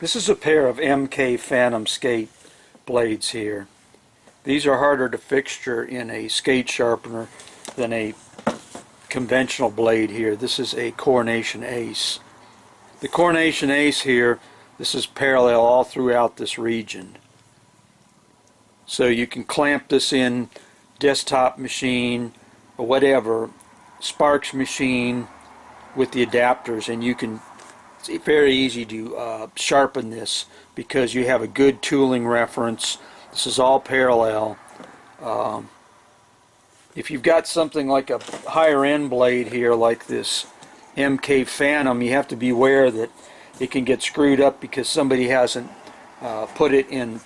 This is a pair of MK Phantom skate blades here. These are harder to fixture in a skate sharpener than a conventional blade here. This is a Coronation Ace. The Coronation Ace here, this is parallel all throughout this region. So you can clamp this in desktop machine or whatever, Sparks machine with the adapters, and you can, it's very easy to sharpen this because you have a good tooling reference. This is all parallel. If you've got something like a higher end blade here like this MK Phantom, you have to be aware that it can get screwed up because somebody hasn't put it in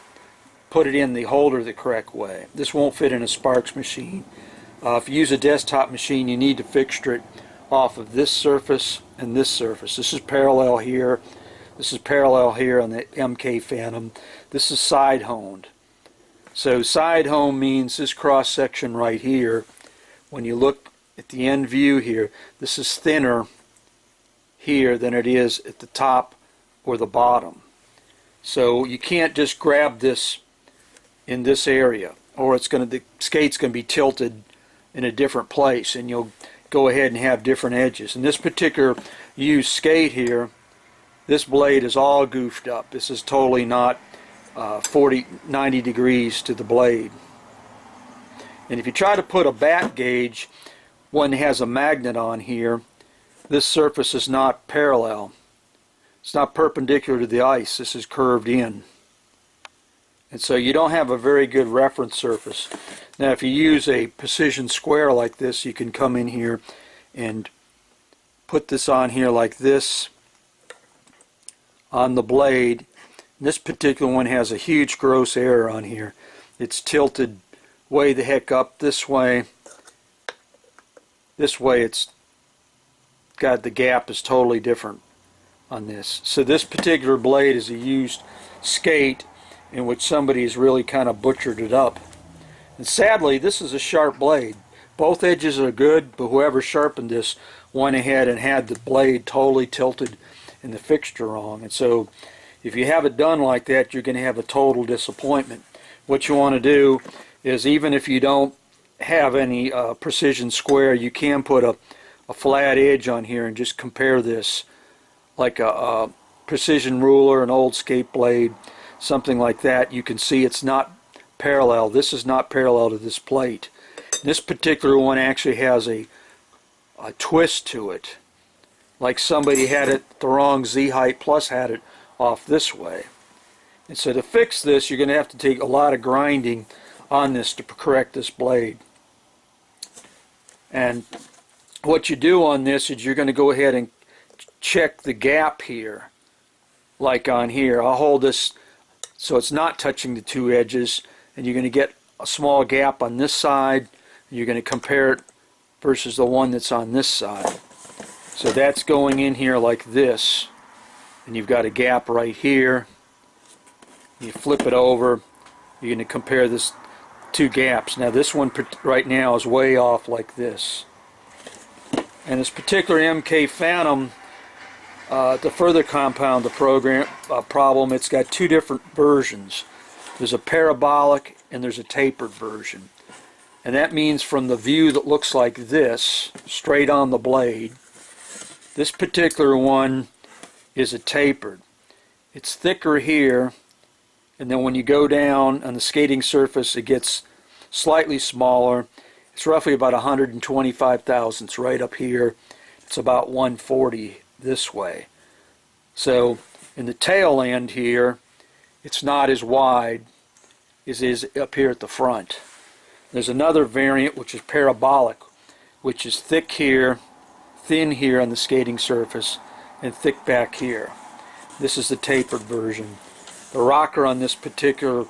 the holder the correct way. This won't fit in a Sparks machine. If you use a desktop machine, you need to fixture it off of this surface and this surface. This is parallel here. This is parallel here on the MK Phantom. This is side honed. So side hone means this cross section right here. When you look at the end view here, this is thinner here than it is at the top or the bottom. So you can't just grab this in this area, or the skate's going to be tilted in a different place, and you'll go ahead and have different edges. In this particular used skate here, this blade is all goofed up. This is totally not 90 degrees to the blade. And if you try to put a bat gauge, one that has a magnet on here, this surface is not parallel. It's not perpendicular to the ice. This is curved in. And so you don't have a very good reference surface. Now if you use a precision square like this, you can come in here and put this on here like this on the blade. This particular one has a huge gross error on here. It's tilted way the heck up this way. This way it's got, the gap is totally different on this. So this particular blade is a used skate in which somebody has really kind of butchered it up. And sadly, this is a sharp blade. Both edges are good, but whoever sharpened this went ahead and had the blade totally tilted and the fixture wrong. And so if you have it done like that, you're going to have a total disappointment. What you want to do is, even if you don't have any precision square, you can put a flat edge on here and just compare this like a precision ruler, an old skate blade, something like that. You can see it's not parallel. This is not parallel to this plate. This particular one actually has a twist to it, like somebody had it the wrong Z height plus had it off this way. And so to fix this, you're going to have to take a lot of grinding on this to correct this blade. And what you do on this is you're going to go ahead and check the gap here, like on here. I'll hold this so it's not touching the two edges, and you're going to get a small gap on this side, and you're going to compare it versus the one that's on this side. So that's going in here like this, and you've got a gap right here. You flip it over, you're going to compare this two gaps. Now this one right now is way off like this. And this particular MK Phantom, to further compound the problem, it's got two different versions. There's a parabolic and there's a tapered version. And that means from the view that looks like this, straight on the blade, this particular one is a tapered. It's thicker here, and then when you go down on the skating surface, it gets slightly smaller. It's roughly about 125 thousandths right up here. It's about 140 this way. So in the tail end here, it's not as wide as is up here at the front. There's another variant which is parabolic, which is thick here, thin here on the skating surface, and thick back here. This is the tapered version. The rocker on this particular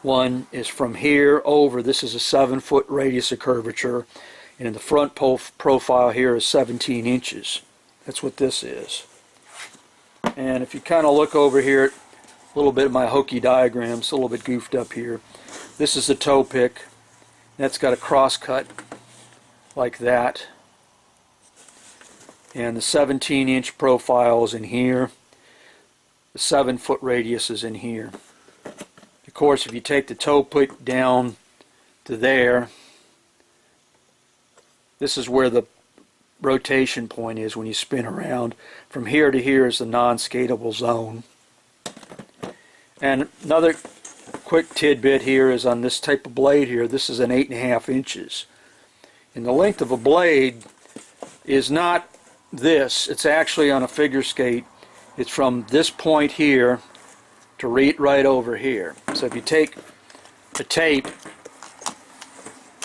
one is from here over. This is a 7-foot radius of curvature, and in the front profile here is 17 inches. That's what this is. And if you kind of look over here at a little bit of my hokey diagrams, a little bit goofed up here. This is the toe pick. That's got a cross cut like that. And the 17-inch profile is in here. the 7-foot radius is in here. Of course, if you take the toe put down to there, this is where the rotation point is when you spin around. From here to here is the non-skatable zone. And another quick tidbit here is on this type of blade here, this is an 8.5 inches. And the length of a blade is not this, it's actually on a figure skate. It's from this point here to right over here. So if you take the tape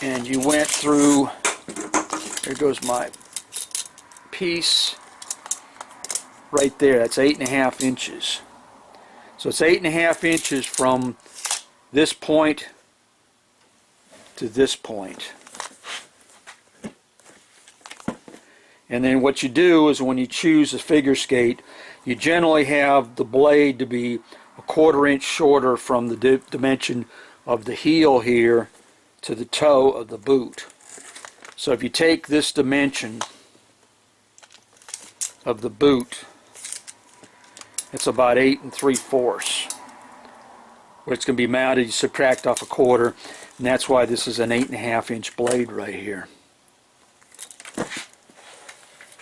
and you went through, there goes my piece right there, that's 8.5 inches. So it's 8.5 inches from this point to this point. And then what you do is when you choose a figure skate, you generally have the blade to be a 1/4 inch shorter from the dimension of the heel here to the toe of the boot. So if you take this dimension of the boot, it's about 8 3/4. Where it's going to be mounted, you subtract off a 1/4, and that's why this is an 8.5 inch blade right here.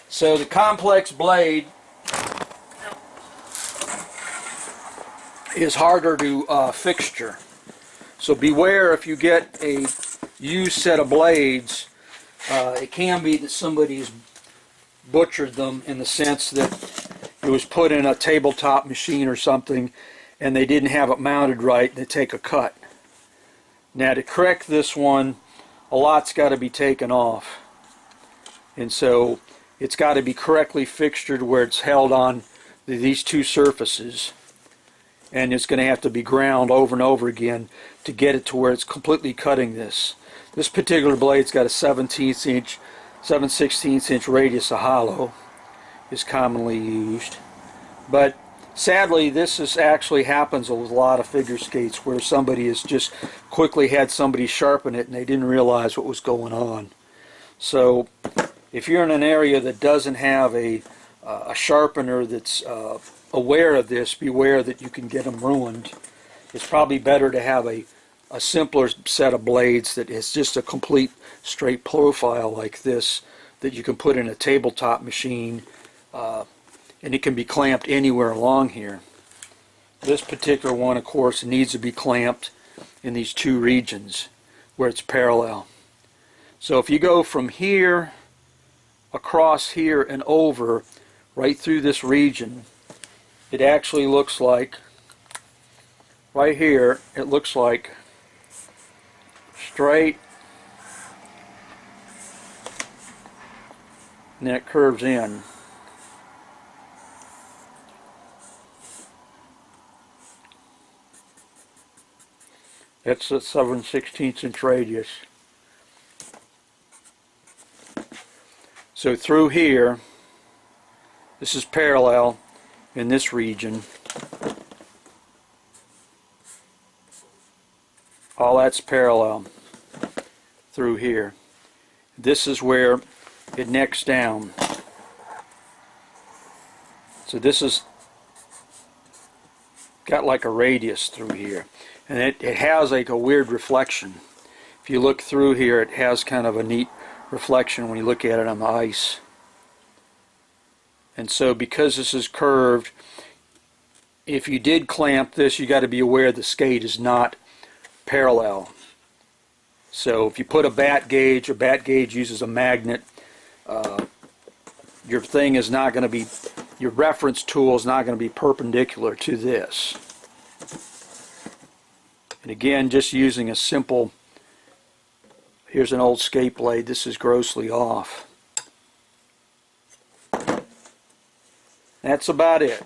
So the complex blade is harder to fixture. So beware if you get a used set of blades, it can be that somebody's butchered them in the sense that it was put in a tabletop machine or something and they didn't have it mounted right, and they take a cut. Now to correct this one, a lot's got to be taken off. And so it's got to be correctly fixtured where it's held on these two surfaces. And it's going to have to be ground over and over again to get it to where it's completely cutting this. This particular blade's got a 7/16 inch radius of hollow, is commonly used. But sadly, this actually happens with a lot of figure skates where somebody has just quickly had somebody sharpen it and they didn't realize what was going on. So if you're in an area that doesn't have a sharpener that's aware of this, beware that you can get them ruined. It's probably better to have a simpler set of blades that is just a complete straight profile like this that you can put in a tabletop machine, and it can be clamped anywhere along here. This particular one, of course, needs to be clamped in these two regions where it's parallel. So if you go from here across here and over right through this region, it actually looks like, right here, it looks like straight, and then it curves in. That's a 7/16 inch radius. So through here, this is parallel in this region. All that's parallel through here. This is where it necks down. So this is got like a radius through here. And it has like a weird reflection. If you look through here, it has kind of a neat reflection when you look at it on the ice. And so because this is curved, if you did clamp this, you got to be aware the skate is not parallel. So if you put a bat gauge uses a magnet, your thing is not going to be, your reference tool is not going to be perpendicular to this. And again, just using a simple, here's an old skate blade, this is grossly off. That's about it.